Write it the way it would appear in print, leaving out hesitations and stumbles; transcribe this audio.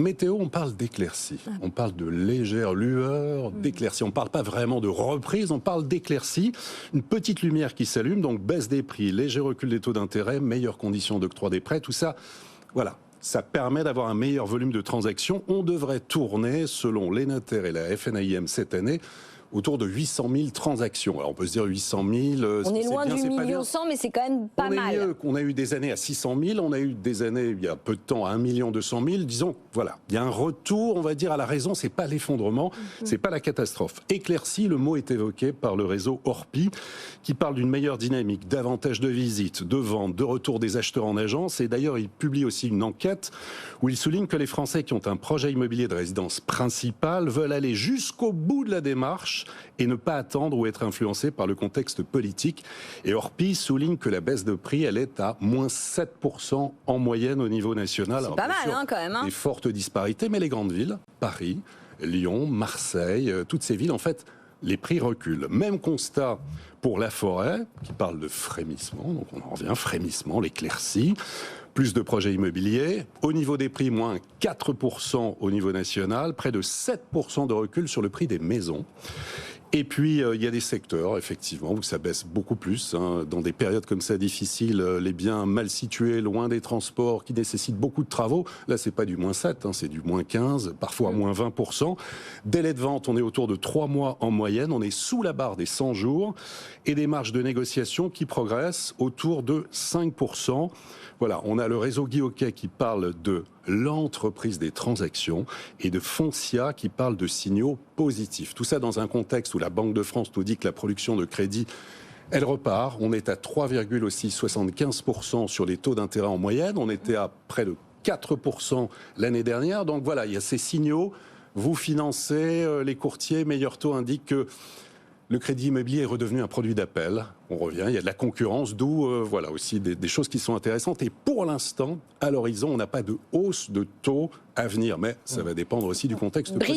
Météo, on parle d'éclaircies. On parle de légères lueurs, d'éclaircies. On ne parle pas vraiment de reprise, on parle d'éclaircies. Une petite lumière qui s'allume, donc baisse des prix, léger recul des taux d'intérêt, meilleures conditions d'octroi des prêts, tout ça, voilà. Ça permet d'avoir un meilleur volume de transactions. On devrait tourner, selon les notaires et la FNAIM cette année, autour de 800 000 transactions. Alors on peut se dire 800 000... On est loin du 1,1 million, mais c'est quand même pas mal. On a eu des années à 600 000, on a eu des années, il y a peu de temps, à 1 200 000. Disons, voilà, il y a un retour, on va dire, à la raison. C'est pas l'effondrement, c'est pas la catastrophe. Éclaircie, le mot est évoqué par le réseau Orpi, qui parle d'une meilleure dynamique, davantage de visites, de ventes, de retour des acheteurs en agence. Et d'ailleurs, il publie aussi une enquête où il souligne que les Français qui ont un projet immobilier de résidence principale veulent aller jusqu'au bout de la démarche et ne pas attendre ou être influencés par le contexte politique. Et Orpi souligne que la baisse de prix, elle est à moins 7% en moyenne au niveau national. C'est pas mal, quand même. Des fortes disparités, mais les grandes villes, Paris, Lyon, Marseille, toutes ces villes, en fait, les prix reculent. Même constat pour la forêt, qui parle de frémissement, donc on en revient, frémissement, l'éclaircie. Plus de projets immobiliers. Au niveau des prix, moins 4% au niveau national, près de 7% de recul sur le prix des maisons. Et puis, il y a des secteurs, effectivement, où ça baisse beaucoup plus. Dans des périodes comme ça difficiles, les biens mal situés, loin des transports, qui nécessitent beaucoup de travaux. Là, c'est pas du moins 7, c'est du moins 15, parfois moins 20%. Délai de vente, on est autour de 3 mois en moyenne. On est sous la barre des 100 jours. Et des marges de négociation qui progressent autour de 5%. Voilà, on a le réseau Guy Hockey qui parle de l'entreprise des transactions et de Foncia qui parle de signaux positifs. Tout ça dans un contexte où la Banque de France nous dit que la production de crédit, elle repart. On est à 3,75% sur les taux d'intérêt en moyenne. On était à près de 4% l'année dernière. Donc voilà, il y a ces signaux. Vous financez, les courtiers, meilleurs taux indiquent que le crédit immobilier est redevenu un produit d'appel. On revient, il y a de la concurrence, d'où voilà aussi des choses qui sont intéressantes. Et pour l'instant, à l'horizon, on n'a pas de hausse de taux à venir. Mais ça va dépendre aussi du contexte politique.